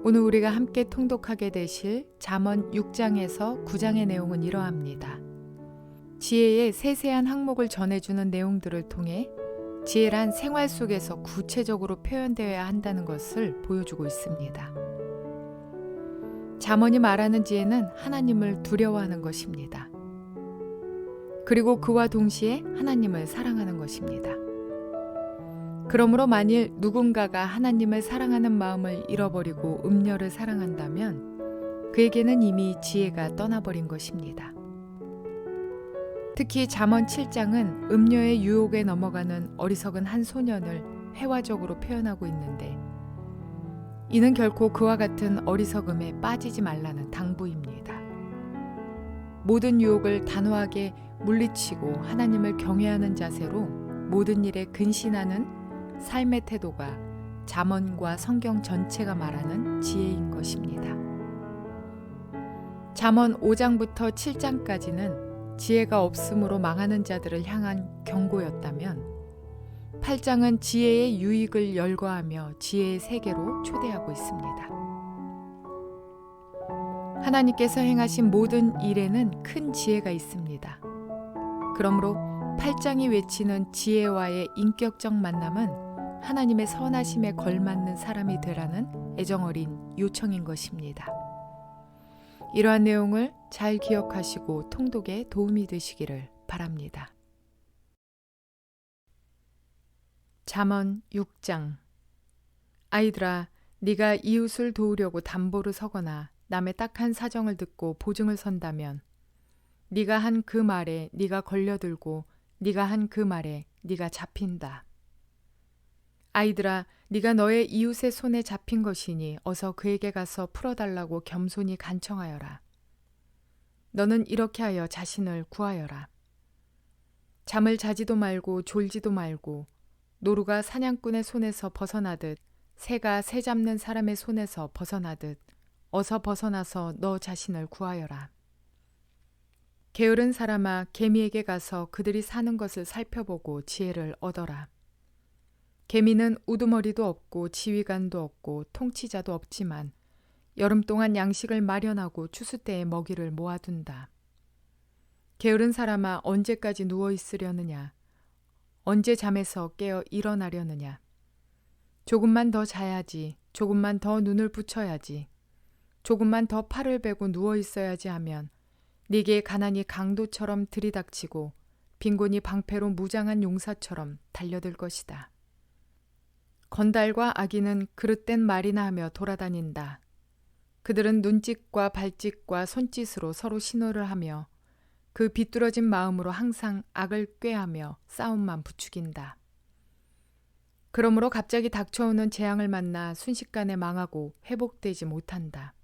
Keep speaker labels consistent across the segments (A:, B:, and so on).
A: 오늘 우리가 함께 통독하게 되실 잠언 6장에서 9장의 내용은 이러합니다. 지혜의 세세한 항목을 전해주는 내용들을 통해 지혜란 생활 속에서 구체적으로 표현되어야 한다는 것을 보여주고 있습니다. 잠언이 말하는 지혜는 하나님을 두려워하는 것입니다. 그리고 그와 동시에 하나님을 사랑하는 것입니다. 그러므로 만일 누군가가 하나님을 사랑하는 마음을 잃어버리고 음녀를 사랑한다면 그에게는 이미 지혜가 떠나버린 것입니다. 특히 잠언 7장은 음녀의 유혹에 넘어가는 어리석은 한 소년을 회화적으로 표현하고 있는데 이는 결코 그와 같은 어리석음에 빠지지 말라는 당부입니다. 모든 유혹을 단호하게 물리치고 하나님을 경외하는 자세로 모든 일에 근신하는 삶의 태도가 잠언과 성경 전체가 말하는 지혜인 것입니다. 잠언 5장부터 7장까지는 지혜가 없으므로 망하는 자들을 향한 경고였다면 8장은 지혜의 유익을 열거하며 지혜의 세계로 초대하고 있습니다. 하나님께서 행하신 모든 일에는 큰 지혜가 있습니다. 그러므로 8장이 외치는 지혜와의 인격적 만남은 하나님의 선하심에 걸맞는 사람이 되라는 애정어린 요청인 것입니다. 이러한 내용을 잘 기억하시고 통독에 도움이 되시기를 바랍니다. 잠언 6장. 아이들아, 네가 이웃을 도우려고 담보를 서거나 남의 딱한 사정을 듣고 보증을 선다면 네가 한 그 말에 네가 걸려들고 네가 한 그 말에 네가 잡힌다. 아이들아, 네가 너의 이웃의 손에 잡힌 것이니 어서 그에게 가서 풀어달라고 겸손히 간청하여라. 너는 이렇게 하여 자신을 구하여라. 잠을 자지도 말고 졸지도 말고 노루가 사냥꾼의 손에서 벗어나듯 새가 새 잡는 사람의 손에서 벗어나듯 어서 벗어나서 너 자신을 구하여라. 게으른 사람아, 개미에게 가서 그들이 사는 것을 살펴보고 지혜를 얻어라. 개미는 우두머리도 없고 지휘관도 없고 통치자도 없지만 여름 동안 양식을 마련하고 추수 때에 먹이를 모아둔다. 게으른 사람아, 언제까지 누워 있으려느냐? 언제 잠에서 깨어 일어나려느냐? 조금만 더 자야지, 조금만 더 눈을 붙여야지, 조금만 더 팔을 베고 누워 있어야지 하면 네게 가난이 강도처럼 들이닥치고 빈곤이 방패로 무장한 용사처럼 달려들 것이다. 건달과 아기는 그릇된 말이나 하며 돌아다닌다. 그들은 눈짓과 발짓과 손짓으로 서로 신호를 하며 그 비뚤어진 마음으로 항상 악을 꾀하며 싸움만 부추긴다. 그러므로 갑자기 닥쳐오는 재앙을 만나 순식간에 망하고 회복되지 못한다.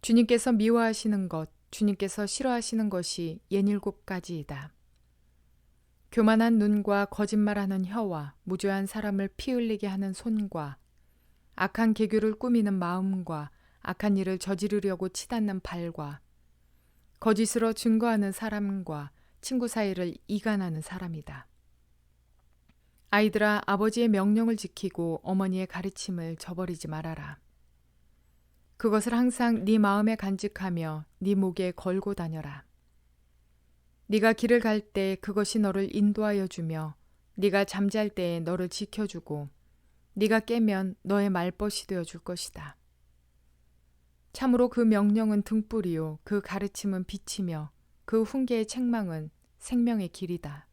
A: 주님께서 미워하시는 것, 주님께서 싫어하시는 것이 67가지이다. 교만한 눈과 거짓말하는 혀와 무죄한 사람을 피 흘리게 하는 손과 악한 계교를 꾸미는 마음과 악한 일을 저지르려고 치닫는 발과 거짓으로 증거하는 사람과 친구 사이를 이간하는 사람이다. 아이들아, 아버지의 명령을 지키고 어머니의 가르침을 저버리지 말아라. 그것을 항상 네 마음에 간직하며 네 목에 걸고 다녀라. 네가 길을 갈 때 그것이 너를 인도하여 주며 네가 잠잘 때에 너를 지켜주고 네가 깨면 너의 말벗이 되어 줄 것이다. 참으로 그 명령은 등불이요 그 가르침은 빛이며 그 훈계의 책망은 생명의 길이다.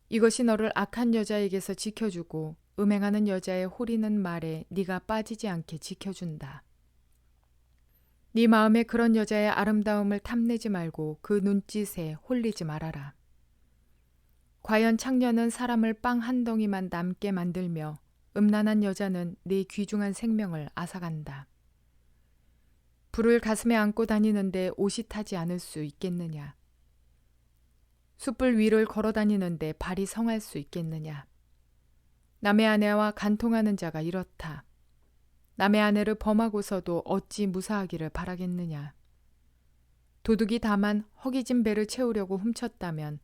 A: 이것이 너를 악한 여자에게서 지켜주고 음행하는 여자의 호리는 말에 네가 빠지지 않게 지켜준다. 네 마음에 그런 여자의 아름다움을 탐내지 말고 그 눈짓에 홀리지 말아라. 과연 창녀는 사람을 빵 한 덩이만 남게 만들며 음란한 여자는 네 귀중한 생명을 앗아간다. 불을 가슴에 안고 다니는데 옷이 타지 않을 수 있겠느냐? 숯불 위를 걸어 다니는데 발이 성할 수 있겠느냐? 남의 아내와 간통하는 자가 이렇다. 남의 아내를 범하고서도 어찌 무사하기를 바라겠느냐? 도둑이 다만 허기진 배를 채우려고 훔쳤다면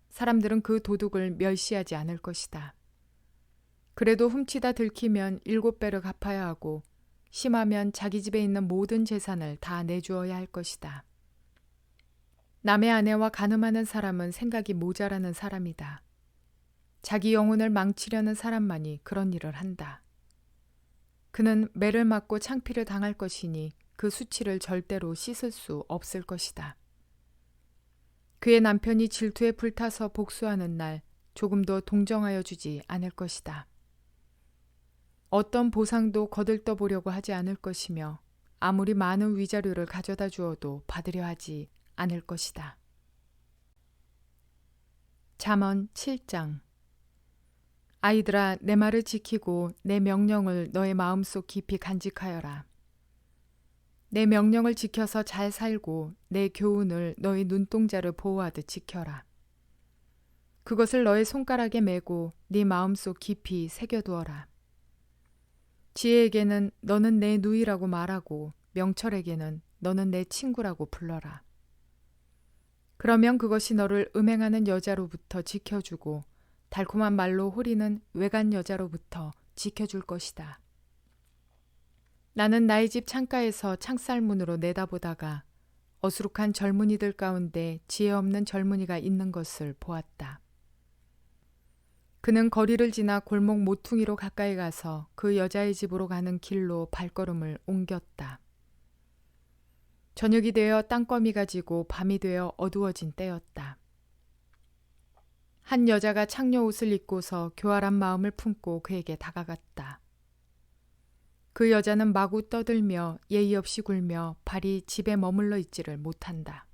A: 사람들은 그 도둑을 멸시하지 않을 것이다. 그래도 훔치다 들키면 7배를 갚아야 하고 심하면 자기 집에 있는 모든 재산을 다 내주어야 할 것이다. 남의 아내와 간음하는 사람은 생각이 모자라는 사람이다. 자기 영혼을 망치려는 사람만이 그런 일을 한다. 그는 매를 맞고 창피를 당할 것이니 그 수치를 절대로 씻을 수 없을 것이다. 그의 남편이 질투에 불타서 복수하는 날 조금도 동정하여 주지 않을 것이다. 어떤 보상도 거들떠 보려고 하지 않을 것이며 아무리 많은 위자료를 가져다 주어도 받으려 하지 않을 것이다. 잠언 7장. 아이들아, 내 말을 지키고 내 명령을 너의 마음속 깊이 간직하여라. 내 명령을 지켜서 잘 살고 내 교훈을 너의 눈동자를 보호하듯 지켜라. 그것을 너의 손가락에 메고 네 마음속 깊이 새겨두어라. 지혜에게는 너는 내 누이라고 말하고 명철에게는 너는 내 친구라고 불러라. 그러면 그것이 너를 음행하는 여자로부터 지켜주고 달콤한 말로 호리는 외간 여자로부터 지켜줄 것이다. 나는 나의 집 창가에서 창살문으로 내다보다가 어수룩한 젊은이들 가운데 지혜 없는 젊은이가 있는 것을 보았다. 그는 거리를 지나 골목 모퉁이로 가까이 가서 그 여자의 집으로 가는 길로 발걸음을 옮겼다. 저녁이 되어 땅거미가 지고 밤이 되어 어두워진 때였다. 한 여자가 창녀 옷을 입고서 교활한 마음을 품고 그에게 다가갔다. 그 여자는 마구 떠들며 예의 없이 굴며 발이 집에 머물러 있지를 못한다.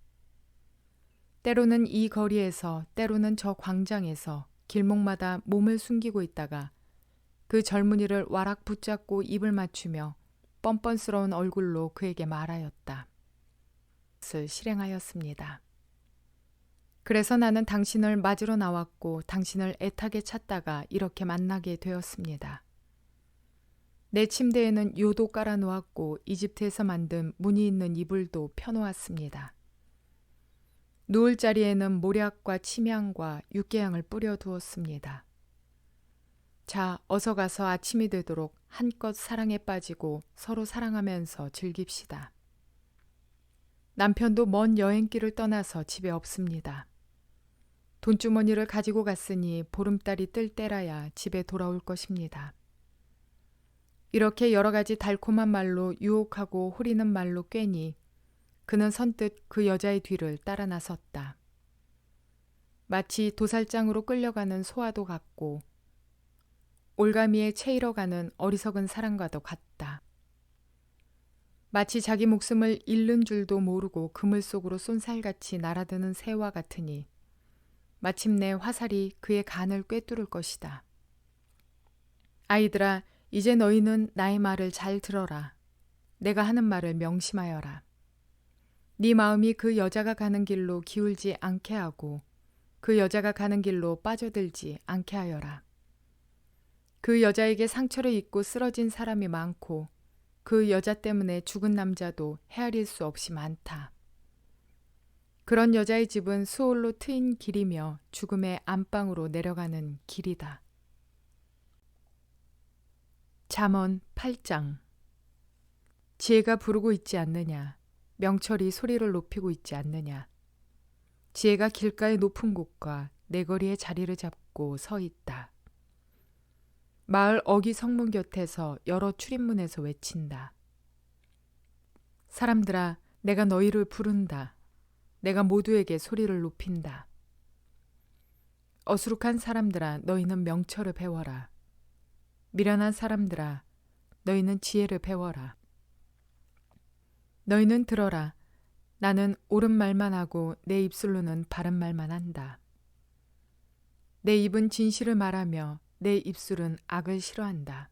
A: 때로는 이 거리에서 때로는 저 광장에서 길목마다 몸을 숨기고 있다가 그 젊은이를 와락 붙잡고 입을 맞추며 뻔뻔스러운 얼굴로 그에게 말하였다. 것을 실행하였습니다. 그래서 나는 당신을 맞으러 나왔고 당신을 애타게 찾다가 이렇게 만나게 되었습니다. 내 침대에는 요도 깔아놓았고 이집트에서 만든 무늬 있는 이불도 펴놓았습니다. 누울 자리에는 모략과 침향과 육개향을 뿌려두었습니다. 자, 어서 가서 아침이 되도록 한껏 사랑에 빠지고 서로 사랑하면서 즐깁시다. 남편도 먼 여행길을 떠나서 집에 없습니다. 돈주머니를 가지고 갔으니 보름달이 뜰 때라야 집에 돌아올 것입니다. 이렇게 여러 가지 달콤한 말로 유혹하고 호리는 말로 꿰니 그는 선뜻 그 여자의 뒤를 따라 나섰다. 마치 도살장으로 끌려가는 소와도 같고 올가미에 채이러 가는 어리석은 사람과도 같다. 마치 자기 목숨을 잃는 줄도 모르고 그물 속으로 쏜살같이 날아드는 새와 같으니 마침내 화살이 그의 간을 꿰뚫을 것이다. 아이들아, 이제 너희는 나의 말을 잘 들어라. 내가 하는 말을 명심하여라. 네 마음이 그 여자가 가는 길로 기울지 않게 하고 그 여자가 가는 길로 빠져들지 않게 하여라. 그 여자에게 상처를 입고 쓰러진 사람이 많고 그 여자 때문에 죽은 남자도 헤아릴 수 없이 많다. 그런 여자의 집은 수올로 트인 길이며 죽음의 안방으로 내려가는 길이다. 잠언 8장. 지혜가 부르고 있지 않느냐? 명철이 소리를 높이고 있지 않느냐? 지혜가 길가의 높은 곳과 내거리의 자리를 잡고 서 있다. 마을 어귀 성문 곁에서 여러 출입문에서 외친다. 사람들아, 내가 너희를 부른다. 내가 모두에게 소리를 높인다. 어수룩한 사람들아, 너희는 명철을 배워라. 미련한 사람들아, 너희는 지혜를 배워라. 너희는 들어라. 나는 옳은 말만 하고 내 입술로는 바른 말만 한다. 내 입은 진실을 말하며 내 입술은 악을 싫어한다.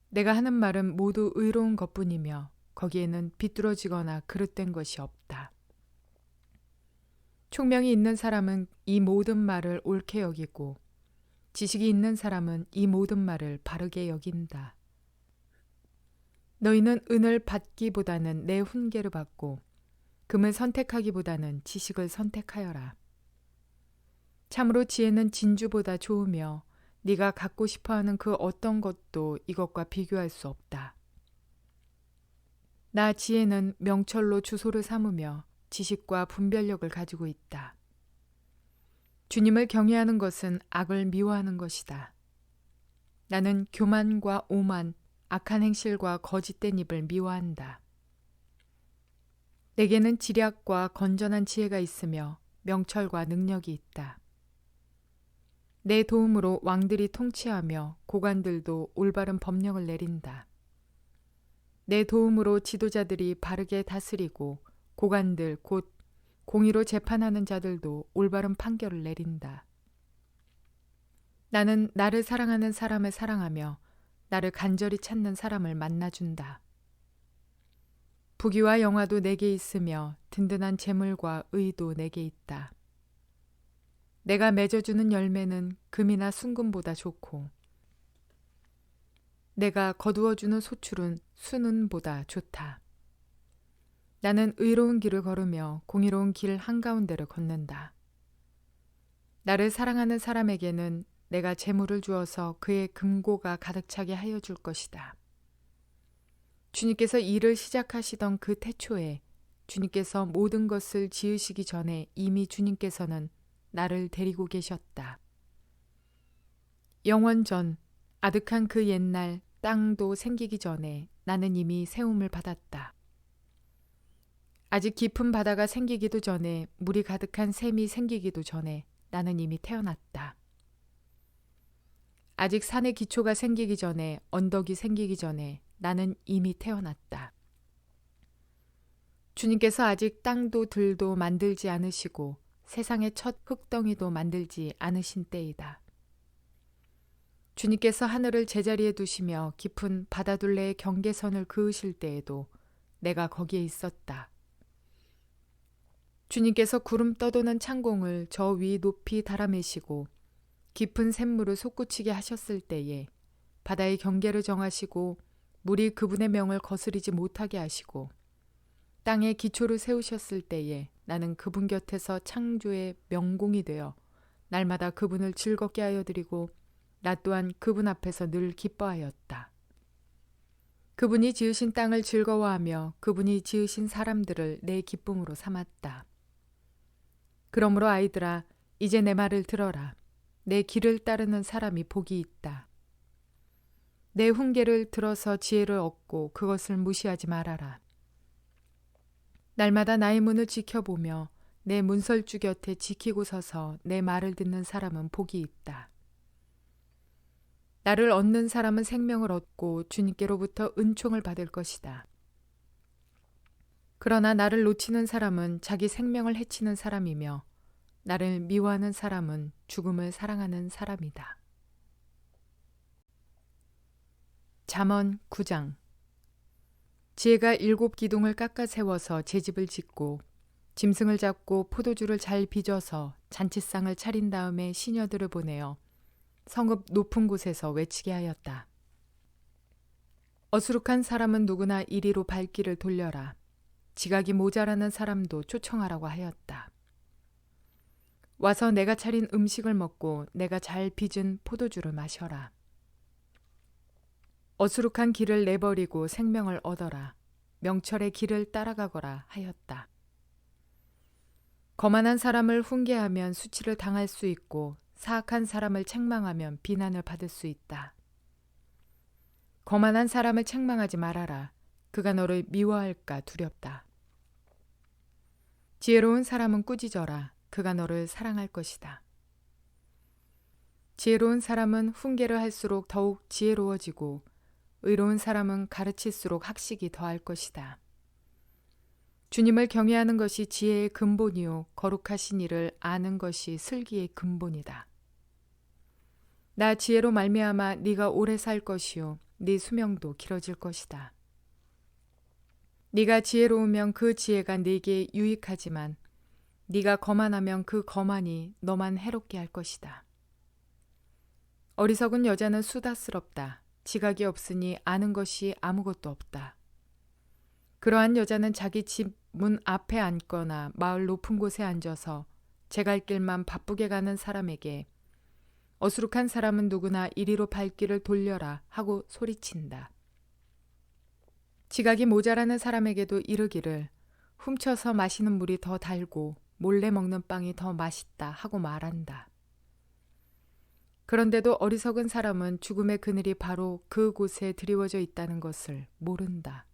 A: 내가 하는 말은 모두 의로운 것뿐이며 거기에는 비뚤어지거나 그릇된 것이 없다. 총명이 있는 사람은 이 모든 말을 옳게 여기고 지식이 있는 사람은 이 모든 말을 바르게 여긴다. 너희는 은을 받기보다는 내 훈계를 받고 금을 선택하기보다는 지식을 선택하여라. 참으로 지혜는 진주보다 좋으며 네가 갖고 싶어하는 그 어떤 것도 이것과 비교할 수 없다. 나 지혜는 명철로 주소를 삼으며 지식과 분별력을 가지고 있다. 주님을 경외하는 것은 악을 미워하는 것이다. 나는 교만과 오만, 악한 행실과 거짓된 입을 미워한다. 내게는 지략과 건전한 지혜가 있으며 명철과 능력이 있다. 내 도움으로 왕들이 통치하며 고관들도 올바른 법령을 내린다. 내 도움으로 지도자들이 바르게 다스리고 고관들 곧 공의로 재판하는 자들도 올바른 판결을 내린다. 나는 나를 사랑하는 사람을 사랑하며 나를 간절히 찾는 사람을 만나준다. 부귀와 영화도 내게 있으며 든든한 재물과 의도 내게 있다. 내가 맺어주는 열매는 금이나 순금보다 좋고 내가 거두어주는 소출은 순은보다 좋다. 나는 의로운 길을 걸으며 공의로운 길 한가운데를 걷는다. 나를 사랑하는 사람에게는 내가 재물을 주어서 그의 금고가 가득 차게 하여 줄 것이다. 주님께서 일을 시작하시던 그 태초에 주님께서 모든 것을 지으시기 전에 이미 주님께서는 나를 데리고 계셨다. 영원 전 아득한 그 옛날 땅도 생기기 전에 나는 이미 세움을 받았다. 아직 깊은 바다가 생기기도 전에 물이 가득한 샘이 생기기도 전에 나는 이미 태어났다. 아직 산의 기초가 생기기 전에 언덕이 생기기 전에 나는 이미 태어났다. 주님께서 아직 땅도 들도 만들지 않으시고 세상의 첫 흙덩이도 만들지 않으신 때이다. 주님께서 하늘을 제자리에 두시며 깊은 바다둘레의 경계선을 그으실 때에도 내가 거기에 있었다. 주님께서 구름 떠도는 창공을 저 위 높이 달아매시고 깊은 샘물을 솟구치게 하셨을 때에 바다의 경계를 정하시고 물이 그분의 명을 거스리지 못하게 하시고 땅에 기초를 세우셨을 때에 나는 그분 곁에서 창조의 명공이 되어 날마다 그분을 즐겁게 하여 드리고 나 또한 그분 앞에서 늘 기뻐하였다. 그분이 지으신 땅을 즐거워하며 그분이 지으신 사람들을 내 기쁨으로 삼았다. 그러므로 아이들아, 이제 내 말을 들어라. 내 길을 따르는 사람이 복이 있다. 내 훈계를 들어서 지혜를 얻고 그것을 무시하지 말아라. 날마다 나의 문을 지켜보며 내 문설주 곁에 지키고 서서 내 말을 듣는 사람은 복이 있다. 나를 얻는 사람은 생명을 얻고 주님께로부터 은총을 받을 것이다. 그러나 나를 놓치는 사람은 자기 생명을 해치는 사람이며 나를 미워하는 사람은 죽음을 사랑하는 사람이다. 잠언 9장. 지혜가 7 기둥을 깎아 세워서 제집을 짓고 짐승을 잡고 포도주를 잘 빚어서 잔치상을 차린 다음에 시녀들을 보내어 성읍 높은 곳에서 외치게 하였다. 어수룩한 사람은 누구나 이리로 발길을 돌려라. 지각이 모자라는 사람도 초청하라고 하였다. 와서 내가 차린 음식을 먹고 내가 잘 빚은 포도주를 마셔라. 어수룩한 길을 내버리고 생명을 얻어라. 명철의 길을 따라가거라 하였다. 거만한 사람을 훈계하면 수치를 당할 수 있고 사악한 사람을 책망하면 비난을 받을 수 있다. 거만한 사람을 책망하지 말아라. 그가 너를 미워할까 두렵다. 지혜로운 사람은 꾸짖어라. 그가 너를 사랑할 것이다. 지혜로운 사람은 훈계를 할수록 더욱 지혜로워지고 의로운 사람은 가르칠수록 학식이 더할 것이다. 주님을 경외하는 것이 지혜의 근본이요 거룩하신 이를 아는 것이 슬기의 근본이다. 나 지혜로 말미암아 네가 오래 살 것이요 네 수명도 길어질 것이다. 네가 지혜로우면 그 지혜가 네게 유익하지만 네가 거만하면 그 거만이 너만 해롭게 할 것이다. 어리석은 여자는 수다스럽다. 지각이 없으니 아는 것이 아무것도 없다. 그러한 여자는 자기 집 문 앞에 앉거나 마을 높은 곳에 앉아서 제갈 길만 바쁘게 가는 사람에게 어수룩한 사람은 누구나 이리로 발길을 돌려라 하고 소리친다. 지각이 모자라는 사람에게도 이르기를 훔쳐서 마시는 물이 더 달고 몰래 먹는 빵이 더 맛있다 하고 말한다. 그런데도 어리석은 사람은 죽음의 그늘이 바로 그곳에 드리워져 있다는 것을 모른다.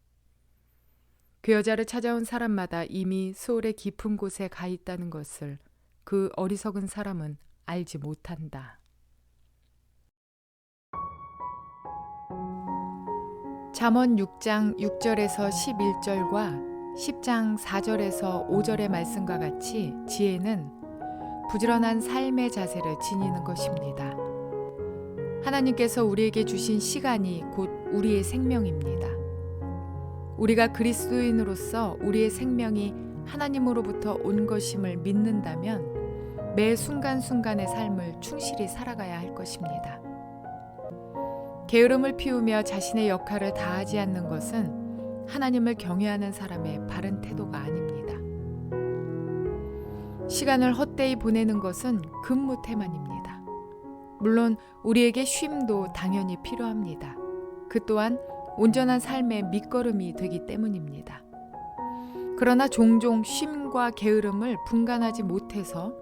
A: 그 여자를 찾아온 사람마다 이미 소울의 깊은 곳에 가 있다는 것을 그 어리석은 사람은 알지 못한다. 잠언 6장 6절에서 11절과 10장 4절에서 5절의 말씀과 같이 지혜는 부지런한 삶의 자세를 지니는 것입니다. 하나님께서 우리에게 주신 시간이 곧 우리의 생명입니다. 우리가 그리스도인으로서 우리의 생명이 하나님으로부터 온 것임을 믿는다면 매 순간순간의 삶을 충실히 살아가야 할 것입니다. 게으름을 피우며 자신의 역할을 다하지 않는 것은 하나님을 경외하는 사람의 바른 태도가 아닙니다. 시간을 헛되이 보내는 것은 근무태만입니다. 물론 우리에게 쉼도 당연히 필요합니다. 그 또한 온전한 삶의 밑거름이 되기 때문입니다. 그러나 종종 쉼과 게으름을 분간하지 못해서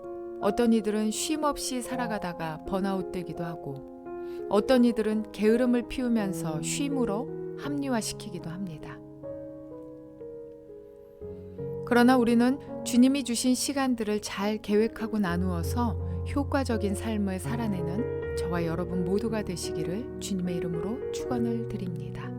A: 어떤 이들은 쉼 없이 살아가다가 번아웃되기도 하고 어떤 이들은 게으름을 피우면서 쉼으로 합리화시키기도 합니다. 그러나 우리는 주님이 주신 시간들을 잘 계획하고 나누어서 효과적인 삶을 살아내는 저와 여러분 모두가 되시기를 주님의 이름으로 축원을 드립니다.